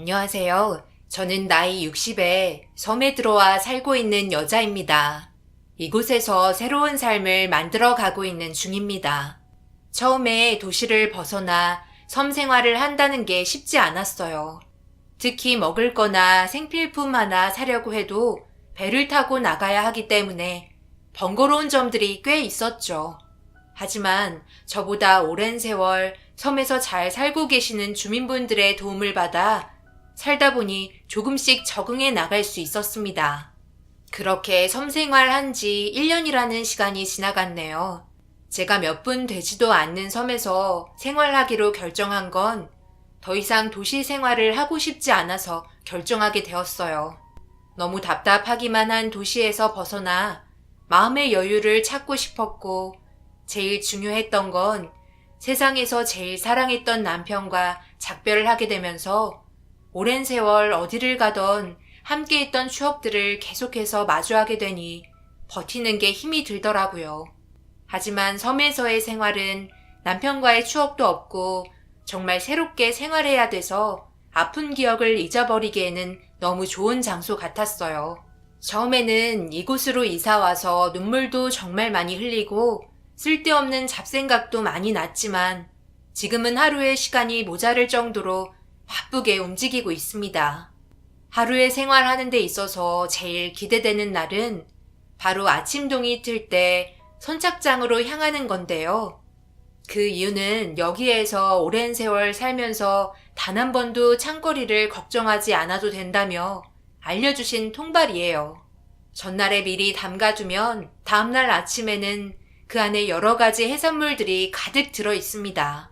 안녕하세요. 저는 나이 60에 섬에 들어와 살고 있는 여자입니다. 이곳에서 새로운 삶을 만들어 가고 있는 중입니다. 처음에 도시를 벗어나 섬 생활을 한다는 게 쉽지 않았어요. 특히 먹을 거나 생필품 하나 사려고 해도 배를 타고 나가야 하기 때문에 번거로운 점들이 꽤 있었죠. 하지만 저보다 오랜 세월 섬에서 잘 살고 계시는 주민분들의 도움을 받아 살다 보니 조금씩 적응해 나갈 수 있었습니다. 그렇게 섬 생활한 지 1년이라는 시간이 지나갔네요. 제가 몇 분 되지도 않는 섬에서 생활하기로 결정한 건 더 이상 도시 생활을 하고 싶지 않아서 결정하게 되었어요. 너무 답답하기만 한 도시에서 벗어나 마음의 여유를 찾고 싶었고, 제일 중요했던 건 세상에서 제일 사랑했던 남편과 작별을 하게 되면서 오랜 세월 어디를 가던 함께했던 추억들을 계속해서 마주하게 되니 버티는 게 힘이 들더라고요. 하지만 섬에서의 생활은 남편과의 추억도 없고 정말 새롭게 생활해야 돼서 아픈 기억을 잊어버리기에는 너무 좋은 장소 같았어요. 처음에는 이곳으로 이사와서 눈물도 정말 많이 흘리고 쓸데없는 잡생각도 많이 났지만 지금은 하루의 시간이 모자랄 정도로 바쁘게 움직이고 있습니다. 하루의 생활하는 데 있어서 제일 기대되는 날은 바로 아침동이 틀 때 선착장으로 향하는 건데요. 그 이유는 여기에서 오랜 세월 살면서 단 한 번도 창거리를 걱정하지 않아도 된다며 알려주신 통발이에요. 전날에 미리 담가두면 다음날 아침에는 그 안에 여러 가지 해산물들이 가득 들어 있습니다.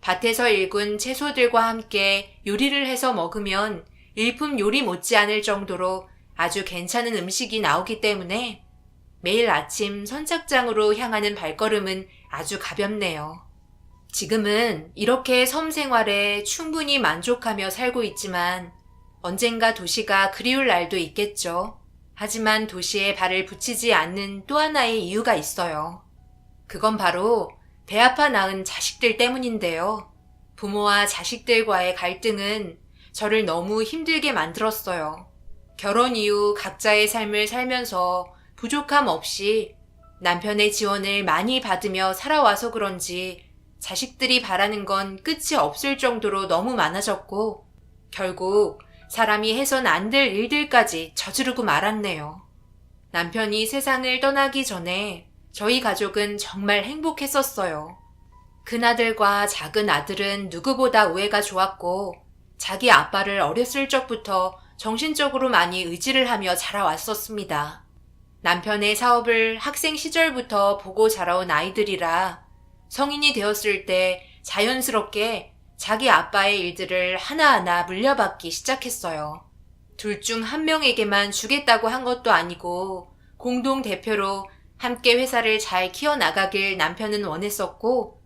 밭에서 일군 채소들과 함께 요리를 해서 먹으면 일품 요리 못지않을 정도로 아주 괜찮은 음식이 나오기 때문에 매일 아침 선착장으로 향하는 발걸음은 아주 가볍네요. 지금은 이렇게 섬 생활에 충분히 만족하며 살고 있지만 언젠가 도시가 그리울 날도 있겠죠. 하지만 도시에 발을 붙이지 않는 또 하나의 이유가 있어요. 그건 바로 배 아파 낳은 자식들 때문인데요. 부모와 자식들과의 갈등은 저를 너무 힘들게 만들었어요. 결혼 이후 각자의 삶을 살면서 부족함 없이 남편의 지원을 많이 받으며 살아와서 그런지 자식들이 바라는 건 끝이 없을 정도로 너무 많아졌고 결국 사람이 해선 안 될 일들까지 저지르고 말았네요. 남편이 세상을 떠나기 전에 저희 가족은 정말 행복했었어요. 큰아들과 작은 아들은 누구보다 우애가 좋았고 자기 아빠를 어렸을 적부터 정신적으로 많이 의지를 하며 자라왔었습니다. 남편의 사업을 학생 시절부터 보고 자라온 아이들이라 성인이 되었을 때 자연스럽게 자기 아빠의 일들을 하나하나 물려받기 시작했어요. 둘 중 한 명에게만 주겠다고 한 것도 아니고 공동 대표로 함께 회사를 잘 키워나가길 남편은 원했었고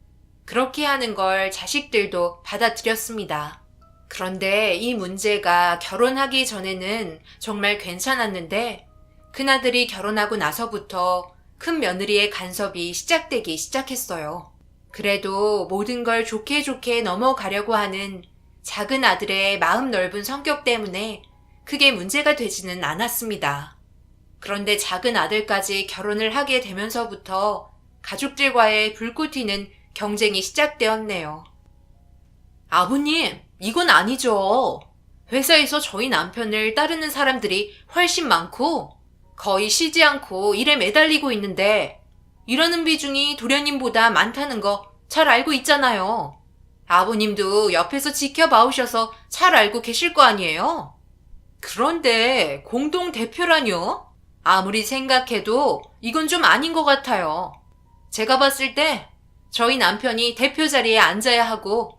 그렇게 하는 걸 자식들도 받아들였습니다. 그런데 이 문제가 결혼하기 전에는 정말 괜찮았는데 큰아들이 결혼하고 나서부터 큰 며느리의 간섭이 시작되기 시작했어요. 그래도 모든 걸 좋게 좋게 넘어가려고 하는 작은 아들의 마음 넓은 성격 때문에 크게 문제가 되지는 않았습니다. 그런데 작은 아들까지 결혼을 하게 되면서부터 가족들과의 불꽃 튀는 경쟁이 시작되었네요. 아버님, 이건 아니죠. 회사에서 저희 남편을 따르는 사람들이 훨씬 많고 거의 쉬지 않고 일에 매달리고 있는데 일하는 비중이 도련님보다 많다는 거 잘 알고 있잖아요. 아버님도 옆에서 지켜봐오셔서 잘 알고 계실 거 아니에요? 그런데 공동 대표라뇨? 아무리 생각해도 이건 좀 아닌 것 같아요. 제가 봤을 때 저희 남편이 대표 자리에 앉아야 하고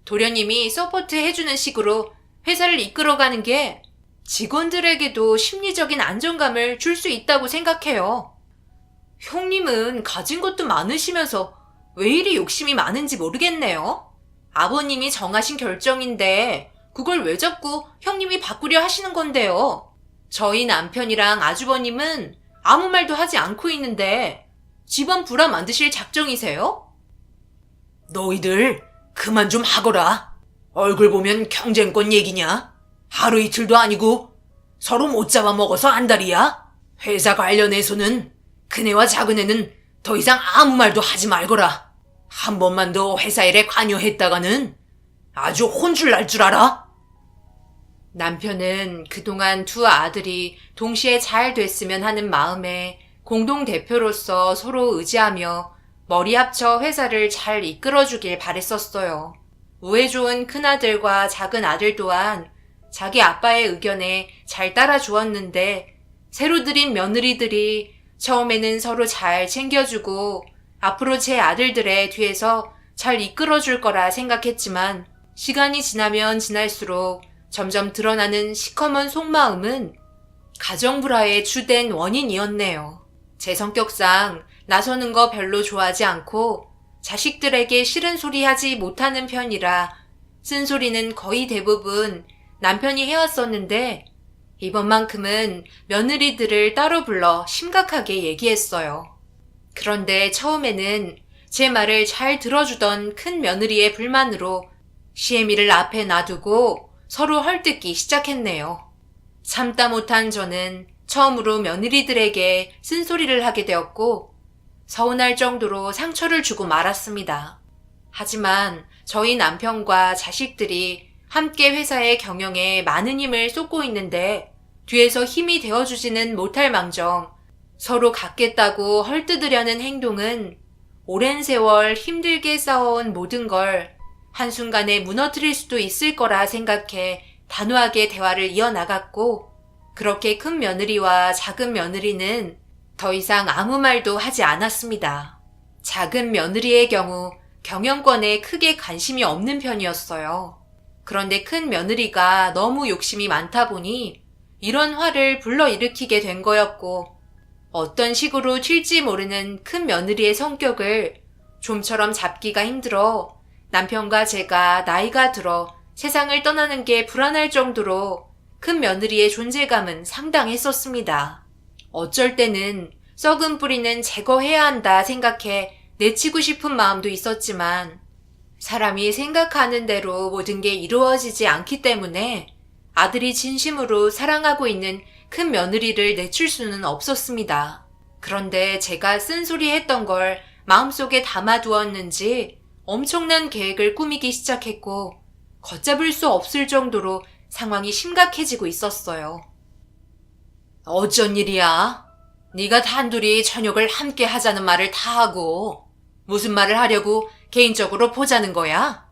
도련님이 서포트 해주는 식으로 회사를 이끌어가는 게 직원들에게도 심리적인 안정감을 줄 수 있다고 생각해요. 형님은 가진 것도 많으시면서 왜 이리 욕심이 많은지 모르겠네요. 아버님이 정하신 결정인데 그걸 왜 자꾸 형님이 바꾸려 하시는 건데요. 저희 남편이랑 아주버님은 아무 말도 하지 않고 있는데 집안 불화 만드실 작정이세요? 너희들 그만 좀 하거라. 얼굴 보면 경쟁권 얘기냐? 하루 이틀도 아니고 서로 못 잡아먹어서 안달이야? 회사 관련해서는 큰애와 작은애는 더 이상 아무 말도 하지 말거라. 한 번만 더 회사 일에 관여했다가는 아주 혼쭐 날 줄 알아? 남편은 그동안 두 아들이 동시에 잘 됐으면 하는 마음에 공동대표로서 서로 의지하며 머리 합쳐 회사를 잘 이끌어주길 바랬었어요. 우애 좋은 큰아들과 작은 아들 또한 자기 아빠의 의견에 잘 따라주었는데 새로 들인 며느리들이 처음에는 서로 잘 챙겨주고 앞으로 제 아들들의 뒤에서 잘 이끌어줄 거라 생각했지만 시간이 지나면 지날수록 점점 드러나는 시커먼 속마음은 가정불화의 주된 원인이었네요. 제 성격상 나서는 거 별로 좋아하지 않고 자식들에게 싫은 소리 하지 못하는 편이라 쓴소리는 거의 대부분 남편이 해왔었는데 이번만큼은 며느리들을 따로 불러 심각하게 얘기했어요. 그런데 처음에는 제 말을 잘 들어주던 큰 며느리의 불만으로 시애미를 앞에 놔두고 서로 헐뜯기 시작했네요. 참다 못한 저는 처음으로 며느리들에게 쓴소리를 하게 되었고 서운할 정도로 상처를 주고 말았습니다. 하지만 저희 남편과 자식들이 함께 회사의 경영에 많은 힘을 쏟고 있는데 뒤에서 힘이 되어주지는 못할 망정 서로 갖겠다고 헐뜯으려는 행동은 오랜 세월 힘들게 쌓아온 모든 걸 한순간에 무너뜨릴 수도 있을 거라 생각해 단호하게 대화를 이어나갔고 그렇게 큰 며느리와 작은 며느리는 더 이상 아무 말도 하지 않았습니다. 작은 며느리의 경우 경영권에 크게 관심이 없는 편이었어요. 그런데 큰 며느리가 너무 욕심이 많다 보니 이런 화를 불러일으키게 된 거였고 어떤 식으로 튈지 모르는 큰 며느리의 성격을 좀처럼 잡기가 힘들어 남편과 제가 나이가 들어 세상을 떠나는 게 불안할 정도로 큰 며느리의 존재감은 상당했었습니다. 어쩔 때는 썩은 뿌리는 제거해야 한다 생각해 내치고 싶은 마음도 있었지만 사람이 생각하는 대로 모든 게 이루어지지 않기 때문에 아들이 진심으로 사랑하고 있는 큰 며느리를 내칠 수는 없었습니다. 그런데 제가 쓴소리 했던 걸 마음속에 담아두었는지 엄청난 계획을 꾸미기 시작했고 걷잡을 수 없을 정도로 상황이 심각해지고 있었어요. 어쩐 일이야? 네가 단둘이 저녁을 함께 하자는 말을 다 하고 무슨 말을 하려고 개인적으로 보자는 거야?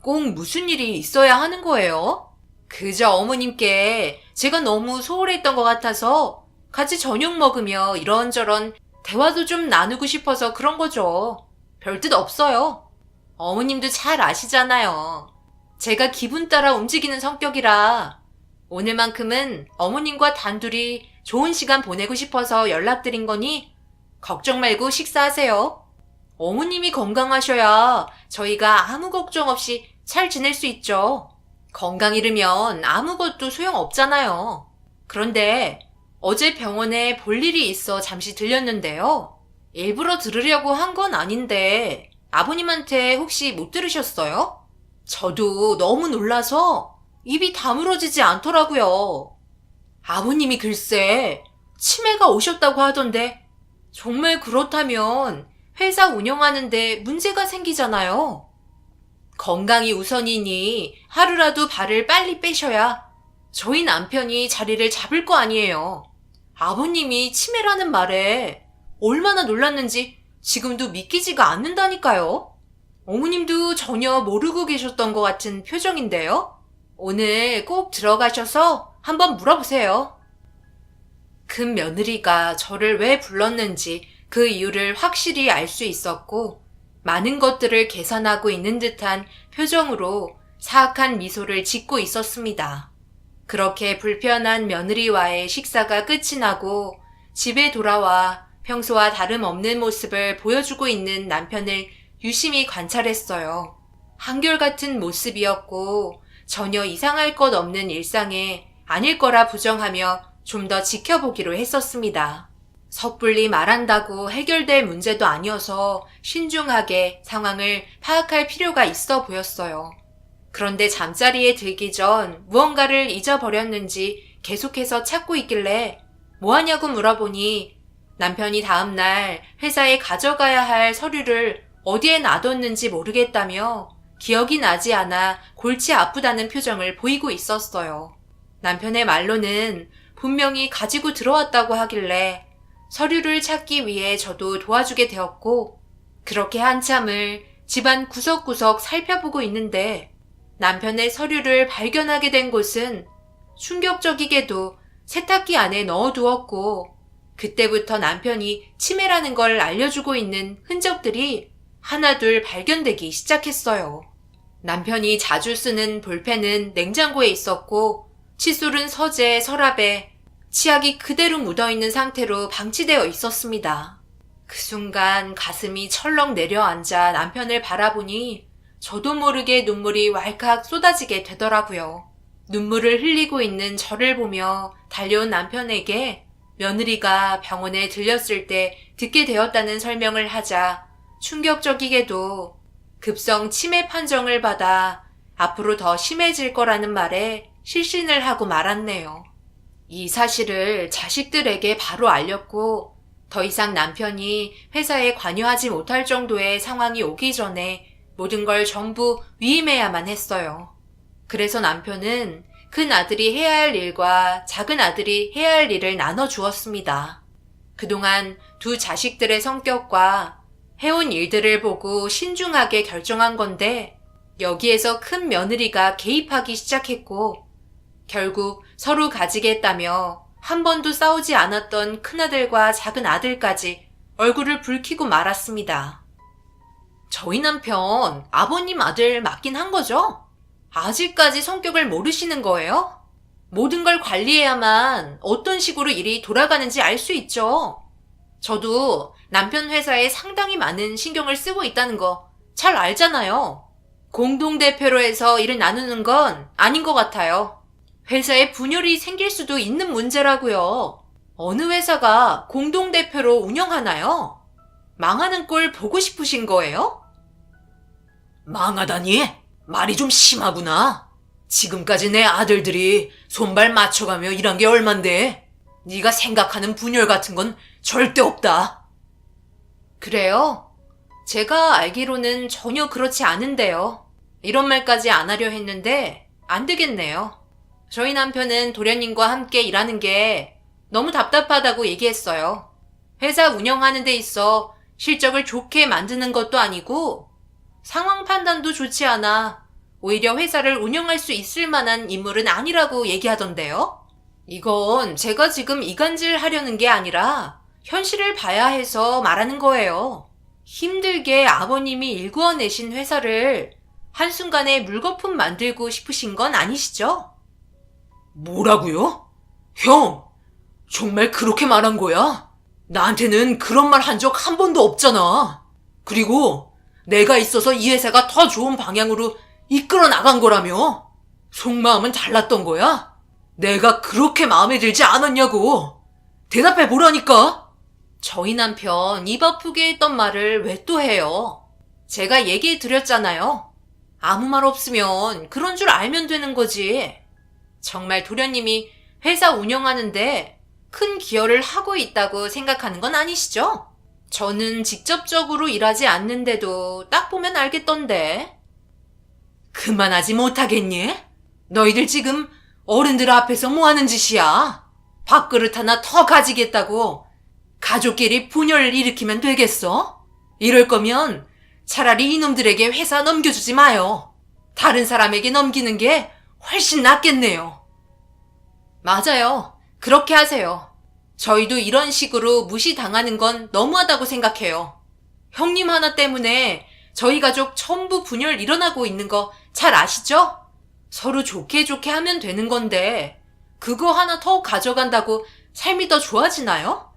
꼭 무슨 일이 있어야 하는 거예요? 그저 어머님께 제가 너무 소홀했던 것 같아서 같이 저녁 먹으며 이런저런 대화도 좀 나누고 싶어서 그런 거죠. 별뜻 없어요. 어머님도 잘 아시잖아요. 제가 기분 따라 움직이는 성격이라 오늘만큼은 어머님과 단둘이 좋은 시간 보내고 싶어서 연락드린 거니 걱정 말고 식사하세요. 어머님이 건강하셔야 저희가 아무 걱정 없이 잘 지낼 수 있죠. 건강 잃으면 아무것도 소용없잖아요. 그런데 어제 병원에 볼 일이 있어 잠시 들렸는데요. 일부러 들으려고 한 건 아닌데 아버님한테 혹시 못 들으셨어요? 저도 너무 놀라서 입이 다물어지지 않더라고요. 아버님이 글쎄 치매가 오셨다고 하던데 정말 그렇다면 회사 운영하는데 문제가 생기잖아요. 건강이 우선이니 하루라도 발을 빨리 빼셔야 저희 남편이 자리를 잡을 거 아니에요. 아버님이 치매라는 말에 얼마나 놀랐는지 지금도 믿기지가 않는다니까요. 어머님도 전혀 모르고 계셨던 것 같은 표정인데요. 오늘 꼭 들어가셔서 한번 물어보세요. 큰 며느리가 저를 왜 불렀는지 그 이유를 확실히 알 수 있었고 많은 것들을 계산하고 있는 듯한 표정으로 사악한 미소를 짓고 있었습니다. 그렇게 불편한 며느리와의 식사가 끝이 나고 집에 돌아와 평소와 다름없는 모습을 보여주고 있는 남편을 유심히 관찰했어요. 한결같은 모습이었고 전혀 이상할 것 없는 일상에 아닐 거라 부정하며 좀 더 지켜보기로 했었습니다. 섣불리 말한다고 해결될 문제도 아니어서 신중하게 상황을 파악할 필요가 있어 보였어요. 그런데 잠자리에 들기 전 무언가를 잊어버렸는지 계속해서 찾고 있길래 뭐하냐고 물어보니 남편이 다음날 회사에 가져가야 할 서류를 어디에 놔뒀는지 모르겠다며 기억이 나지 않아 골치 아프다는 표정을 보이고 있었어요. 남편의 말로는 분명히 가지고 들어왔다고 하길래 서류를 찾기 위해 저도 도와주게 되었고, 그렇게 한참을 집안 구석구석 살펴보고 있는데 남편의 서류를 발견하게 된 곳은 충격적이게도 세탁기 안에 넣어두었고, 그때부터 남편이 치매라는 걸 알려주고 있는 흔적들이 하나둘 발견되기 시작했어요. 남편이 자주 쓰는 볼펜은 냉장고에 있었고, 칫솔은 서재, 서랍에 치약이 그대로 묻어있는 상태로 방치되어 있었습니다. 그 순간 가슴이 철렁 내려앉아 남편을 바라보니 저도 모르게 눈물이 왈칵 쏟아지게 되더라고요. 눈물을 흘리고 있는 저를 보며 달려온 남편에게 며느리가 병원에 들렸을 때 듣게 되었다는 설명을 하자 충격적이게도 급성 치매 판정을 받아 앞으로 더 심해질 거라는 말에 실신을 하고 말았네요. 이 사실을 자식들에게 바로 알렸고, 더 이상 남편이 회사에 관여하지 못할 정도의 상황이 오기 전에 모든 걸 전부 위임해야만 했어요. 그래서 남편은 큰 아들이 해야 할 일과 작은 아들이 해야 할 일을 나눠주었습니다. 그동안 두 자식들의 성격과 해온 일들을 보고 신중하게 결정한 건데, 여기에서 큰 며느리가 개입하기 시작했고, 결국 서로 가지겠다며 한 번도 싸우지 않았던 큰아들과 작은 아들까지 얼굴을 붉히고 말았습니다. 저희 남편 아버님 아들 맞긴 한 거죠? 아직까지 성격을 모르시는 거예요? 모든 걸 관리해야만 어떤 식으로 일이 돌아가는지 알 수 있죠. 저도 남편 회사에 상당히 많은 신경을 쓰고 있다는 거 잘 알잖아요. 공동대표로 해서 일을 나누는 건 아닌 것 같아요. 회사에 분열이 생길 수도 있는 문제라고요. 어느 회사가 공동대표로 운영하나요? 망하는 꼴 보고 싶으신 거예요? 망하다니? 말이 좀 심하구나. 지금까지 내 아들들이 손발 맞춰가며 일한 게 얼만데 네가 생각하는 분열 같은 건 절대 없다. 그래요? 제가 알기로는 전혀 그렇지 않은데요. 이런 말까지 안 하려 했는데 안 되겠네요. 저희 남편은 도련님과 함께 일하는 게 너무 답답하다고 얘기했어요. 회사 운영하는 데 있어 실적을 좋게 만드는 것도 아니고 상황 판단도 좋지 않아 오히려 회사를 운영할 수 있을 만한 인물은 아니라고 얘기하던데요. 이건 제가 지금 이간질 하려는 게 아니라 현실을 봐야 해서 말하는 거예요. 힘들게 아버님이 일구어내신 회사를 한순간에 물거품 만들고 싶으신 건 아니시죠? 뭐라고요? 형, 정말 그렇게 말한 거야? 나한테는 그런 말 한 적 한 번도 없잖아. 그리고 내가 있어서 이 회사가 더 좋은 방향으로 이끌어 나간 거라며? 속마음은 달랐던 거야? 내가 그렇게 마음에 들지 않았냐고. 대답해 보라니까. 저희 남편 입 아프게 했던 말을 왜 또 해요? 제가 얘기해 드렸잖아요. 아무 말 없으면 그런 줄 알면 되는 거지. 정말 도련님이 회사 운영하는데 큰 기여를 하고 있다고 생각하는 건 아니시죠? 저는 직접적으로 일하지 않는데도 딱 보면 알겠던데. 그만하지 못하겠니? 너희들 지금 어른들 앞에서 뭐 하는 짓이야? 밥그릇 하나 더 가지겠다고 가족끼리 분열을 일으키면 되겠어? 이럴 거면 차라리 이놈들에게 회사 넘겨주지 마요. 다른 사람에게 넘기는 게 훨씬 낫겠네요. 맞아요. 그렇게 하세요. 저희도 이런 식으로 무시당하는 건 너무하다고 생각해요. 형님 하나 때문에 저희 가족 전부 분열 일어나고 있는 거 잘 아시죠? 서로 좋게 좋게 하면 되는 건데 그거 하나 더 가져간다고 삶이 더 좋아지나요?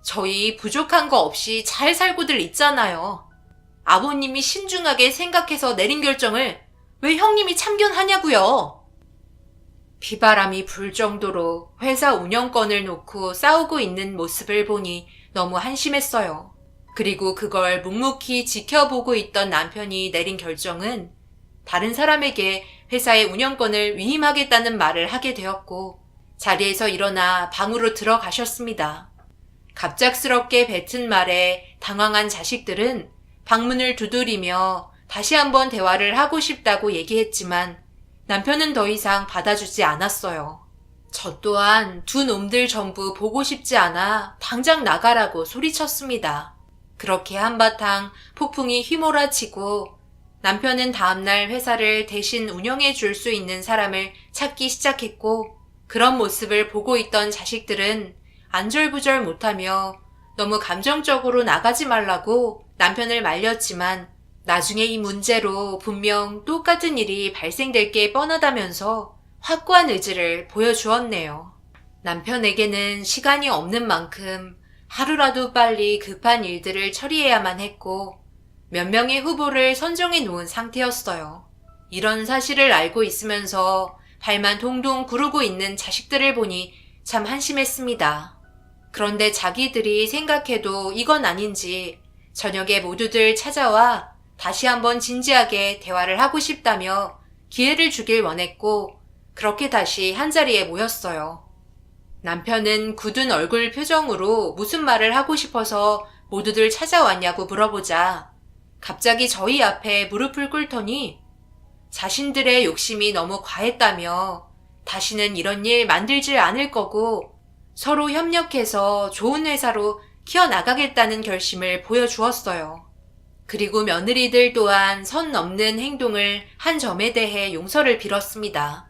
저희 부족한 거 없이 잘 살고들 있잖아요. 아버님이 신중하게 생각해서 내린 결정을 왜 형님이 참견하냐고요. 비바람이 불 정도로 회사 운영권을 놓고 싸우고 있는 모습을 보니 너무 한심했어요. 그리고 그걸 묵묵히 지켜보고 있던 남편이 내린 결정은 다른 사람에게 회사의 운영권을 위임하겠다는 말을 하게 되었고 자리에서 일어나 방으로 들어가셨습니다. 갑작스럽게 뱉은 말에 당황한 자식들은 방문을 두드리며 다시 한번 대화를 하고 싶다고 얘기했지만 남편은 더 이상 받아주지 않았어요. 저 또한 두 놈들 전부 보고 싶지 않아 당장 나가라고 소리쳤습니다. 그렇게 한바탕 폭풍이 휘몰아치고 남편은 다음날 회사를 대신 운영해 줄 수 있는 사람을 찾기 시작했고 그런 모습을 보고 있던 자식들은 안절부절 못하며 너무 감정적으로 나가지 말라고 남편을 말렸지만 나중에 이 문제로 분명 똑같은 일이 발생될 게 뻔하다면서 확고한 의지를 보여주었네요. 남편에게는 시간이 없는 만큼 하루라도 빨리 급한 일들을 처리해야만 했고 몇 명의 후보를 선정해 놓은 상태였어요. 이런 사실을 알고 있으면서 발만 동동 구르고 있는 자식들을 보니 참 한심했습니다. 그런데 자기들이 생각해도 이건 아닌지 저녁에 모두들 찾아와 다시 한번 진지하게 대화를 하고 싶다며 기회를 주길 원했고 그렇게 다시 한자리에 모였어요. 남편은 굳은 얼굴 표정으로 무슨 말을 하고 싶어서 모두들 찾아왔냐고 물어보자 갑자기 저희 앞에 무릎을 꿇더니 자신들의 욕심이 너무 과했다며 다시는 이런 일 만들질 않을 거고 서로 협력해서 좋은 회사로 키워나가겠다는 결심을 보여주었어요. 그리고 며느리들 또한 선 넘는 행동을 한 점에 대해 용서를 빌었습니다.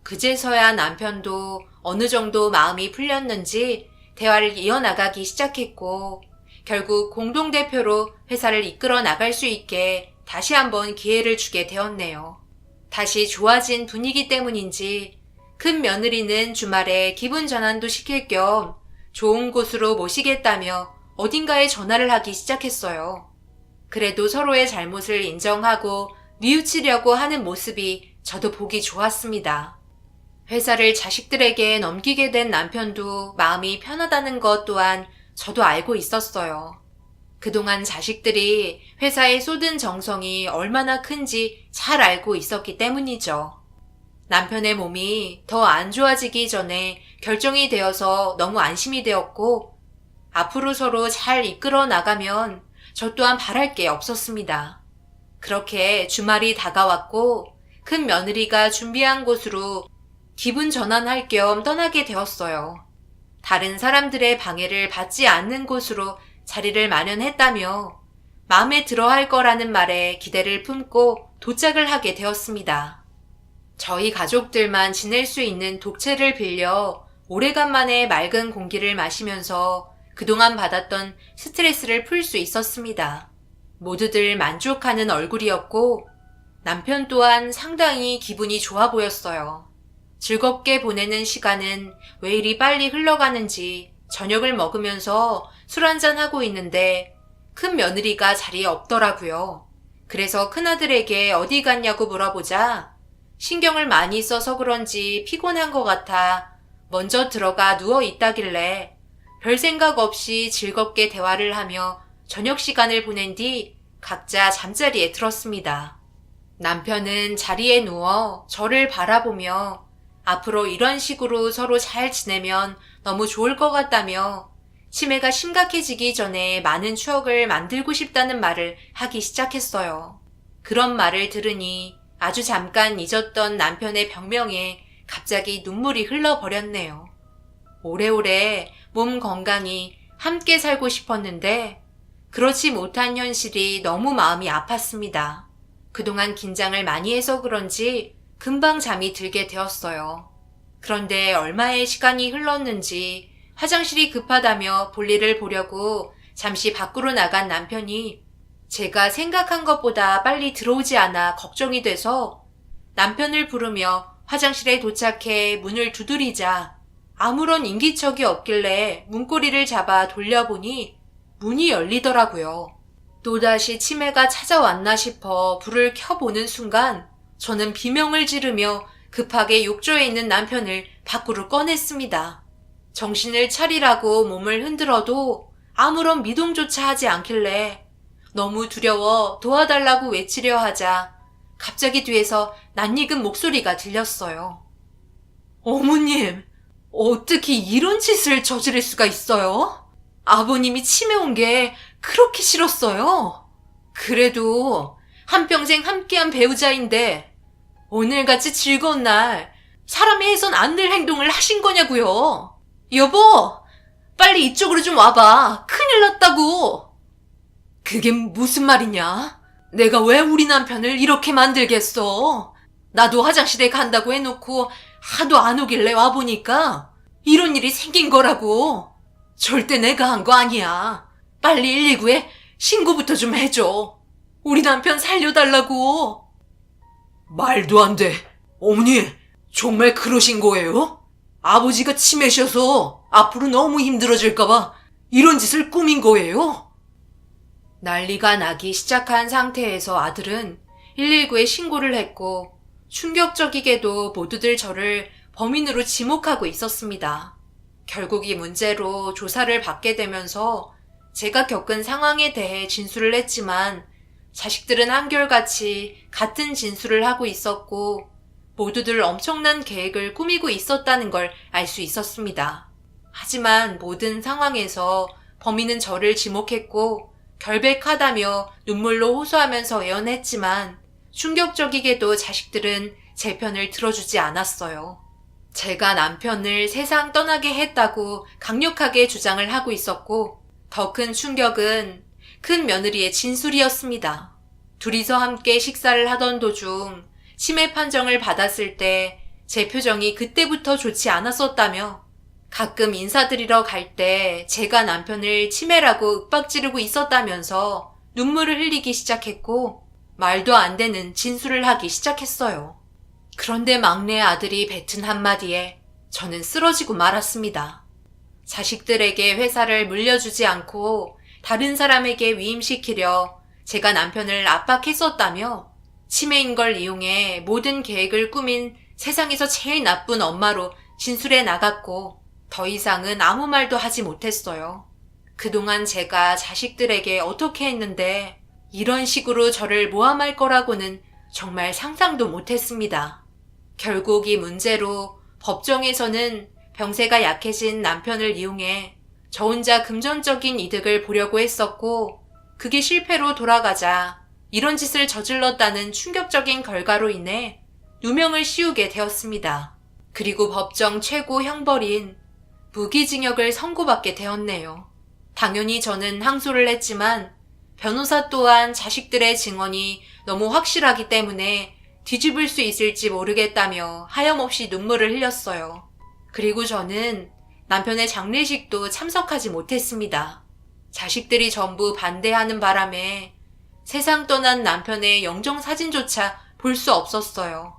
그제서야 남편도 어느 정도 마음이 풀렸는지 대화를 이어나가기 시작했고 결국 공동대표로 회사를 이끌어 나갈 수 있게 다시 한번 기회를 주게 되었네요. 다시 좋아진 분위기 때문인지 큰 며느리는 주말에 기분 전환도 시킬 겸 좋은 곳으로 모시겠다며 어딘가에 전화를 하기 시작했어요. 그래도 서로의 잘못을 인정하고 뉘우치려고 하는 모습이 저도 보기 좋았습니다. 회사를 자식들에게 넘기게 된 남편도 마음이 편하다는 것 또한 저도 알고 있었어요. 그동안 자식들이 회사에 쏟은 정성이 얼마나 큰지 잘 알고 있었기 때문이죠. 남편의 몸이 더 안 좋아지기 전에 결정이 되어서 너무 안심이 되었고 앞으로 서로 잘 이끌어 나가면 저 또한 바랄 게 없었습니다. 그렇게 주말이 다가왔고 큰 며느리가 준비한 곳으로 기분 전환할 겸 떠나게 되었어요. 다른 사람들의 방해를 받지 않는 곳으로 자리를 마련했다며 마음에 들어 할 거라는 말에 기대를 품고 도착을 하게 되었습니다. 저희 가족들만 지낼 수 있는 독채를 빌려 오래간만에 맑은 공기를 마시면서 그동안 받았던 스트레스를 풀 수 있었습니다. 모두들 만족하는 얼굴이었고 남편 또한 상당히 기분이 좋아 보였어요. 즐겁게 보내는 시간은 왜 이리 빨리 흘러가는지 저녁을 먹으면서 술 한잔하고 있는데 큰 며느리가 자리에 없더라고요. 그래서 큰아들에게 어디 갔냐고 물어보자 신경을 많이 써서 그런지 피곤한 것 같아 먼저 들어가 누워 있다길래 별 생각 없이 즐겁게 대화를 하며 저녁 시간을 보낸 뒤 각자 잠자리에 들었습니다. 남편은 자리에 누워 저를 바라보며 앞으로 이런 식으로 서로 잘 지내면 너무 좋을 것 같다며 치매가 심각해지기 전에 많은 추억을 만들고 싶다는 말을 하기 시작했어요. 그런 말을 들으니 아주 잠깐 잊었던 남편의 병명에 갑자기 눈물이 흘러버렸네요. 오래오래 몸 건강히 함께 살고 싶었는데 그렇지 못한 현실이 너무 마음이 아팠습니다. 그동안 긴장을 많이 해서 그런지 금방 잠이 들게 되었어요. 그런데 얼마의 시간이 흘렀는지 화장실이 급하다며 볼일을 보려고 잠시 밖으로 나간 남편이 제가 생각한 것보다 빨리 들어오지 않아 걱정이 돼서 남편을 부르며 화장실에 도착해 문을 두드리자 아무런 인기척이 없길래 문고리를 잡아 돌려보니 문이 열리더라고요. 또다시 치매가 찾아왔나 싶어 불을 켜보는 순간 저는 비명을 지르며 급하게 욕조에 있는 남편을 밖으로 꺼냈습니다. 정신을 차리라고 몸을 흔들어도 아무런 미동조차 하지 않길래 너무 두려워 도와달라고 외치려 하자 갑자기 뒤에서 낯익은 목소리가 들렸어요. 어머님, 어떻게 이런 짓을 저지를 수가 있어요? 아버님이 치매 온 게 그렇게 싫었어요. 그래도 한평생 함께한 배우자인데 오늘같이 즐거운 날 사람이 해선 안 될 행동을 하신 거냐고요. 여보, 빨리 이쪽으로 좀 와봐. 큰일 났다고. 그게 무슨 말이냐? 내가 왜 우리 남편을 이렇게 만들겠어? 나도 화장실에 간다고 해놓고 하도 안 오길래 와보니까 이런 일이 생긴 거라고. 절대 내가 한 거 아니야. 빨리 119에 신고부터 좀 해줘. 우리 남편 살려달라고. 말도 안 돼. 어머니, 정말 그러신 거예요? 아버지가 치매셔서 앞으로 너무 힘들어질까봐 이런 짓을 꾸민 거예요? 난리가 나기 시작한 상태에서 아들은 119에 신고를 했고 충격적이게도 모두들 저를 범인으로 지목하고 있었습니다. 결국 이 문제로 조사를 받게 되면서 제가 겪은 상황에 대해 진술을 했지만 자식들은 한결같이 같은 진술을 하고 있었고 모두들 엄청난 계획을 꾸미고 있었다는 걸 알 수 있었습니다. 하지만 모든 상황에서 범인은 저를 지목했고 결백하다며 눈물로 호소하면서 애원했지만 충격적이게도 자식들은 제 편을 들어주지 않았어요. 제가 남편을 세상 떠나게 했다고 강력하게 주장을 하고 있었고 더 큰 충격은 큰 며느리의 진술이었습니다. 둘이서 함께 식사를 하던 도중 치매 판정을 받았을 때 제 표정이 그때부터 좋지 않았었다며 가끔 인사드리러 갈 때 제가 남편을 치매라고 윽박지르고 있었다면서 눈물을 흘리기 시작했고 말도 안 되는 진술을 하기 시작했어요. 그런데 막내 아들이 뱉은 한마디에 저는 쓰러지고 말았습니다. 자식들에게 회사를 물려주지 않고 다른 사람에게 위임시키려 제가 남편을 압박했었다며 치매인 걸 이용해 모든 계획을 꾸민 세상에서 제일 나쁜 엄마로 진술해 나갔고 더 이상은 아무 말도 하지 못했어요. 그동안 제가 자식들에게 어떻게 했는데 이런 식으로 저를 모함할 거라고는 정말 상상도 못했습니다. 결국 이 문제로 법정에서는 병세가 약해진 남편을 이용해 저 혼자 금전적인 이득을 보려고 했었고 그게 실패로 돌아가자 이런 짓을 저질렀다는 충격적인 결과로 인해 누명을 씌우게 되었습니다. 그리고 법정 최고 형벌인 무기징역을 선고받게 되었네요. 당연히 저는 항소를 했지만 변호사 또한 자식들의 증언이 너무 확실하기 때문에 뒤집을 수 있을지 모르겠다며 하염없이 눈물을 흘렸어요. 그리고 저는 남편의 장례식도 참석하지 못했습니다. 자식들이 전부 반대하는 바람에 세상 떠난 남편의 영정사진조차 볼 수 없었어요.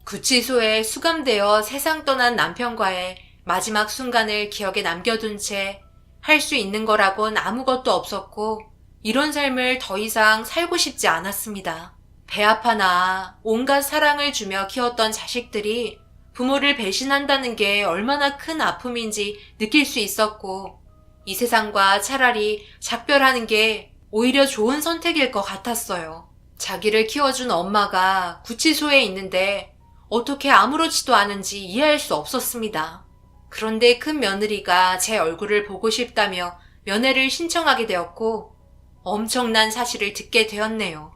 구치소에 수감되어 세상 떠난 남편과의 마지막 순간을 기억에 남겨둔 채 할 수 있는 거라곤 아무것도 없었고 이런 삶을 더 이상 살고 싶지 않았습니다. 배 아파나 온갖 사랑을 주며 키웠던 자식들이 부모를 배신한다는 게 얼마나 큰 아픔인지 느낄 수 있었고 이 세상과 차라리 작별하는 게 오히려 좋은 선택일 것 같았어요. 자기를 키워준 엄마가 구치소에 있는데 어떻게 아무렇지도 않은지 이해할 수 없었습니다. 그런데 큰 며느리가 제 얼굴을 보고 싶다며 면회를 신청하게 되었고 엄청난 사실을 듣게 되었네요.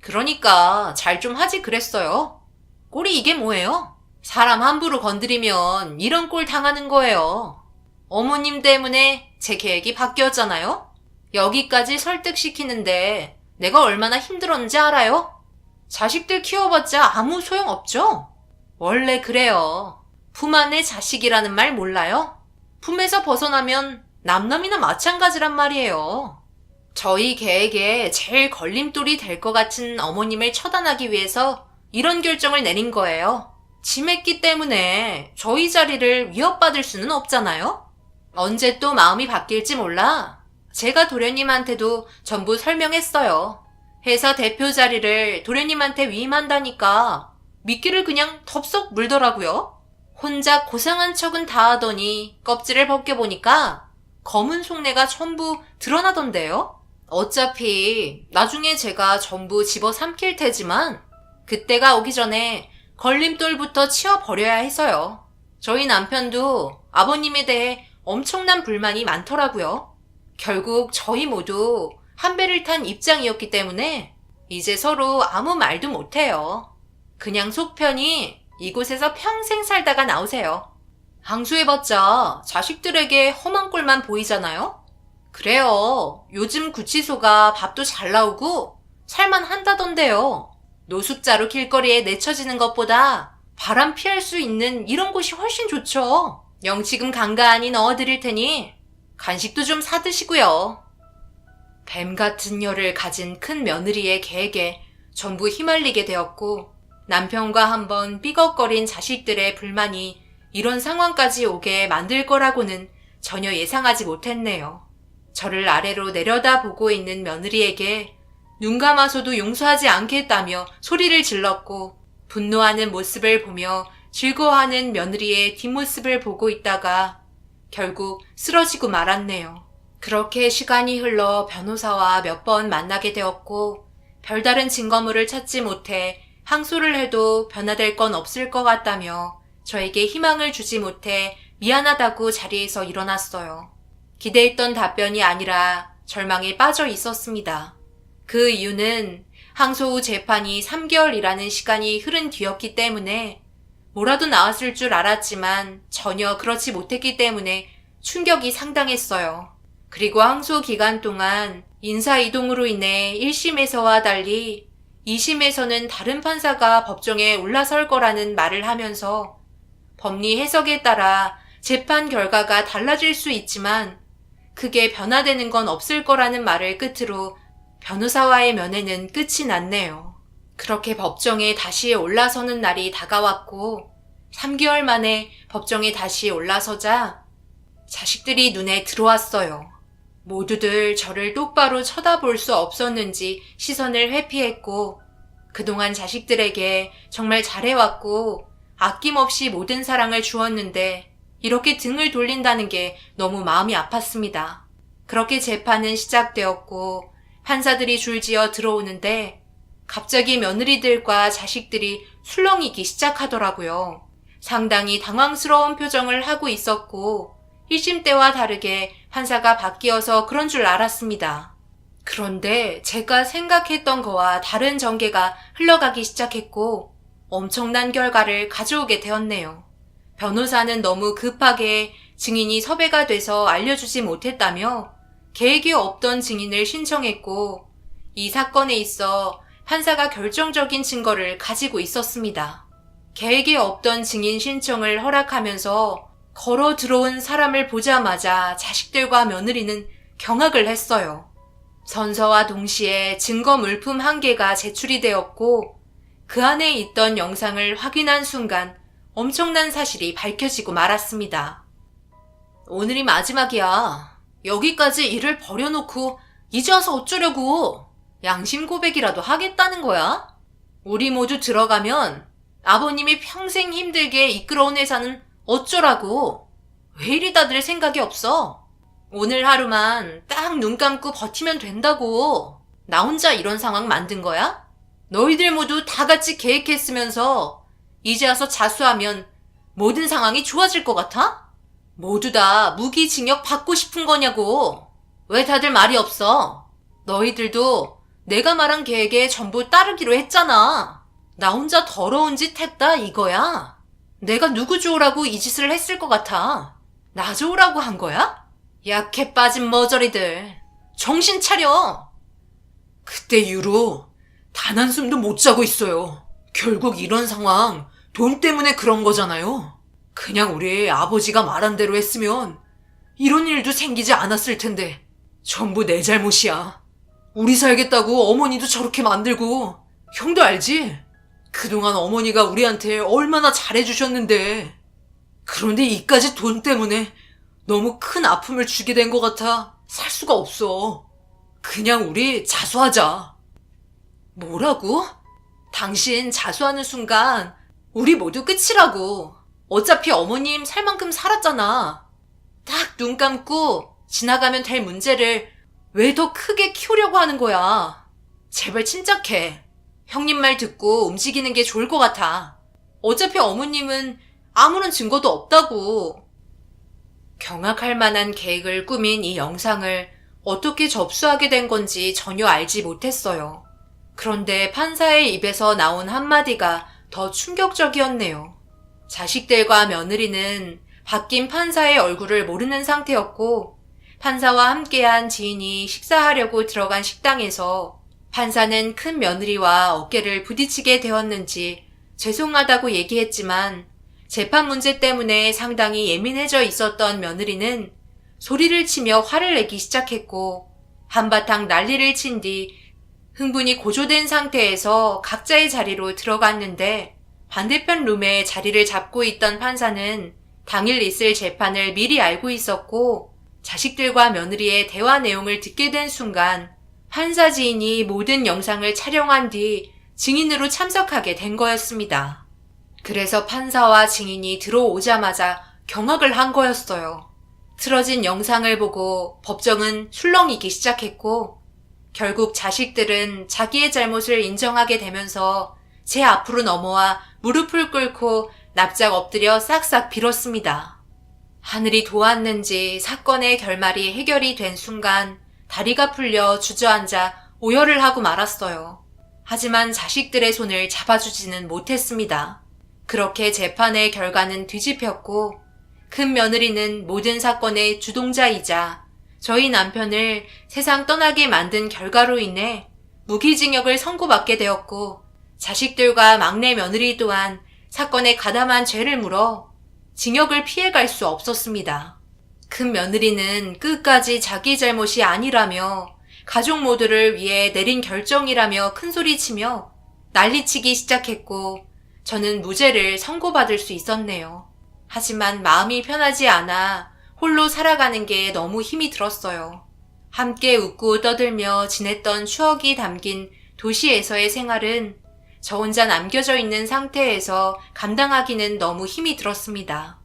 그러니까 잘 좀 하지 그랬어요. 꼴이 이게 뭐예요? 사람 함부로 건드리면 이런 꼴 당하는 거예요. 어머님 때문에 제 계획이 바뀌었잖아요? 여기까지 설득시키는데 내가 얼마나 힘들었는지 알아요? 자식들 키워봤자 아무 소용없죠? 원래 그래요. 품 안에 자식이라는 말 몰라요? 품에서 벗어나면 남남이나 마찬가지란 말이에요. 저희 계획에 제일 걸림돌이 될 것 같은 어머님을 처단하기 위해서 이런 결정을 내린 거예요. 치매기 때문에 저희 자리를 위협받을 수는 없잖아요? 언제 또 마음이 바뀔지 몰라. 제가 도련님한테도 전부 설명했어요. 회사 대표 자리를 도련님한테 위임한다니까 미끼를 그냥 덥석 물더라고요. 혼자 고상한 척은 다 하더니 껍질을 벗겨보니까 검은 속내가 전부 드러나던데요. 어차피 나중에 제가 전부 집어삼킬 테지만 그때가 오기 전에 걸림돌부터 치워버려야 해서요. 저희 남편도 아버님에 대해 엄청난 불만이 많더라고요. 결국 저희 모두 한 배를 탄 입장이었기 때문에 이제 서로 아무 말도 못해요. 그냥 속편히 이곳에서 평생 살다가 나오세요. 항소해봤자 자식들에게 험한 꼴만 보이잖아요? 그래요. 요즘 구치소가 밥도 잘 나오고 살만 한다던데요. 노숙자로 길거리에 내쳐지는 것보다 바람 피할 수 있는 이런 곳이 훨씬 좋죠. 영치금 간간히 넣어드릴 테니 간식도 좀 사드시고요. 뱀 같은 혀를 가진 큰 며느리의 계획에 전부 휘말리게 되었고 남편과 한번 삐걱거린 자식들의 불만이 이런 상황까지 오게 만들 거라고는 전혀 예상하지 못했네요. 저를 아래로 내려다보고 있는 며느리에게 눈 감아서도 용서하지 않겠다며 소리를 질렀고 분노하는 모습을 보며 즐거워하는 며느리의 뒷모습을 보고 있다가 결국 쓰러지고 말았네요. 그렇게 시간이 흘러 변호사와 몇 번 만나게 되었고 별다른 증거물을 찾지 못해 항소를 해도 변화될 건 없을 것 같다며 저에게 희망을 주지 못해 미안하다고 자리에서 일어났어요. 기대했던 답변이 아니라 절망에 빠져 있었습니다. 그 이유는 항소 후 재판이 3개월이라는 시간이 흐른 뒤였기 때문에 뭐라도 나왔을 줄 알았지만 전혀 그렇지 못했기 때문에 충격이 상당했어요. 그리고 항소 기간 동안 인사이동으로 인해 1심에서와 달리 2심에서는 다른 판사가 법정에 올라설 거라는 말을 하면서 법리 해석에 따라 재판 결과가 달라질 수 있지만 크게 변화되는 건 없을 거라는 말을 끝으로 변호사와의 면회는 끝이 났네요. 그렇게 법정에 다시 올라서는 날이 다가왔고 3개월 만에 법정에 다시 올라서자 자식들이 눈에 들어왔어요. 모두들 저를 똑바로 쳐다볼 수 없었는지 시선을 회피했고 그동안 자식들에게 정말 잘해왔고 아낌없이 모든 사랑을 주었는데 이렇게 등을 돌린다는 게 너무 마음이 아팠습니다. 그렇게 재판은 시작되었고 판사들이 줄지어 들어오는데 갑자기 며느리들과 자식들이 술렁이기 시작하더라고요. 상당히 당황스러운 표정을 하고 있었고 1심 때와 다르게 판사가 바뀌어서 그런 줄 알았습니다. 그런데 제가 생각했던 거와 다른 전개가 흘러가기 시작했고 엄청난 결과를 가져오게 되었네요. 변호사는 너무 급하게 증인이 섭외가 돼서 알려주지 못했다며 계획이 없던 증인을 신청했고 이 사건에 있어 판사가 결정적인 증거를 가지고 있었습니다. 계획이 없던 증인 신청을 허락하면서 걸어 들어온 사람을 보자마자 자식들과 며느리는 경악을 했어요. 선서와 동시에 증거 물품 1개가 제출이 되었고 그 안에 있던 영상을 확인한 순간 엄청난 사실이 밝혀지고 말았습니다. 오늘이 마지막이야. 여기까지 일을 버려놓고 이제 와서 어쩌려고. 양심 고백이라도 하겠다는 거야? 우리 모두 들어가면 아버님이 평생 힘들게 이끌어온 회사는 어쩌라고. 왜 이리 다들 생각이 없어? 오늘 하루만 딱 눈 감고 버티면 된다고. 나 혼자 이런 상황 만든 거야? 너희들 모두 다 같이 계획했으면서 이제 와서 자수하면 모든 상황이 좋아질 것 같아? 모두 다 무기징역 받고 싶은 거냐고. 왜 다들 말이 없어? 너희들도 내가 말한 계획에 전부 따르기로 했잖아. 나 혼자 더러운 짓 했다 이거야. 내가 누구 좋으라고 이 짓을 했을 것 같아. 나 좋으라고 한 거야? 약해 빠진 머저리들. 정신 차려. 그때 이후로 단 한숨도 못 자고 있어요. 결국 이런 상황 돈 때문에 그런 거잖아요. 그냥 우리 아버지가 말한 대로 했으면 이런 일도 생기지 않았을 텐데 전부 내 잘못이야. 우리 살겠다고 어머니도 저렇게 만들고 형도 알지? 그동안 어머니가 우리한테 얼마나 잘해주셨는데 그런데 이까지 돈 때문에 너무 큰 아픔을 주게 된 것 같아 살 수가 없어. 그냥 우리 자수하자. 뭐라고? 당신 자수하는 순간 우리 모두 끝이라고. 어차피 어머님 살 만큼 살았잖아. 딱 눈 감고 지나가면 될 문제를 왜 더 크게 키우려고 하는 거야? 제발 침착해. 형님 말 듣고 움직이는 게 좋을 것 같아. 어차피 어머님은 아무런 증거도 없다고. 경악할 만한 계획을 꾸민 이 영상을 어떻게 접수하게 된 건지 전혀 알지 못했어요. 그런데 판사의 입에서 나온 한마디가 더 충격적이었네요. 자식들과 며느리는 바뀐 판사의 얼굴을 모르는 상태였고, 판사와 함께한 지인이 식사하려고 들어간 식당에서 판사는 큰 며느리와 어깨를 부딪히게 되었는지 죄송하다고 얘기했지만, 재판 문제 때문에 상당히 예민해져 있었던 며느리는 소리를 치며 화를 내기 시작했고, 한바탕 난리를 친 뒤 흥분이 고조된 상태에서 각자의 자리로 들어갔는데, 반대편 룸에 자리를 잡고 있던 판사는 당일 있을 재판을 미리 알고 있었고, 자식들과 며느리의 대화 내용을 듣게 된 순간 판사 지인이 모든 영상을 촬영한 뒤 증인으로 참석하게 된 거였습니다. 그래서 판사와 증인이 들어오자마자 경악을 한 거였어요. 틀어진 영상을 보고 법정은 술렁이기 시작했고, 결국 자식들은 자기의 잘못을 인정하게 되면서 제 앞으로 넘어와 무릎을 꿇고 납작 엎드려 싹싹 빌었습니다. 하늘이 도왔는지 사건의 결말이 해결이 된 순간 다리가 풀려 주저앉아 오열을 하고 말았어요. 하지만 자식들의 손을 잡아주지는 못했습니다. 그렇게 재판의 결과는 뒤집혔고, 큰 며느리는 모든 사건의 주동자이자 저희 남편을 세상 떠나게 만든 결과로 인해 무기징역을 선고받게 되었고, 자식들과 막내 며느리 또한 사건에 가담한 죄를 물어 징역을 피해갈 수 없었습니다. 큰 며느리는 끝까지 자기 잘못이 아니라며 가족 모두를 위해 내린 결정이라며 큰소리치며 난리치기 시작했고, 저는 무죄를 선고받을 수 있었네요. 하지만 마음이 편하지 않아 홀로 살아가는 게 너무 힘이 들었어요. 함께 웃고 떠들며 지냈던 추억이 담긴 도시에서의 생활은 저 혼자 남겨져 있는 상태에서 감당하기는 너무 힘이 들었습니다.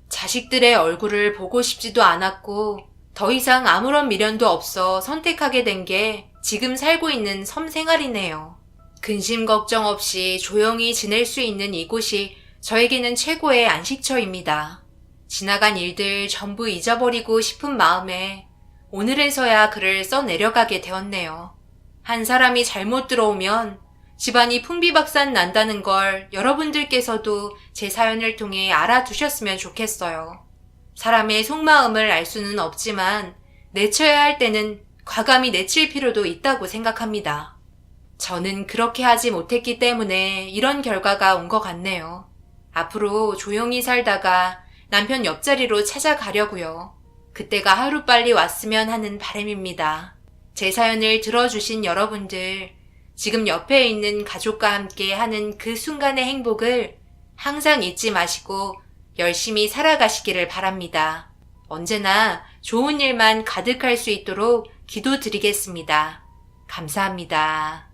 자식들의 얼굴을 보고 싶지도 않았고, 더 이상 아무런 미련도 없어 선택하게 된 게 지금 살고 있는 섬 생활이네요. 근심 걱정 없이 조용히 지낼 수 있는 이곳이 저에게는 최고의 안식처입니다. 지나간 일들 전부 잊어버리고 싶은 마음에 오늘에서야 글을 써내려가게 되었네요. 한 사람이 잘못 들어오면 집안이 풍비박산 난다는 걸 여러분들께서도 제 사연을 통해 알아두셨으면 좋겠어요. 사람의 속마음을 알 수는 없지만 내쳐야 할 때는 과감히 내칠 필요도 있다고 생각합니다. 저는 그렇게 하지 못했기 때문에 이런 결과가 온 것 같네요. 앞으로 조용히 살다가 남편 옆자리로 찾아가려고요. 그때가 하루빨리 왔으면 하는 바람입니다. 제 사연을 들어주신 여러분들, 지금 옆에 있는 가족과 함께 하는 그 순간의 행복을 항상 잊지 마시고 열심히 살아가시기를 바랍니다. 언제나 좋은 일만 가득할 수 있도록 기도드리겠습니다. 감사합니다.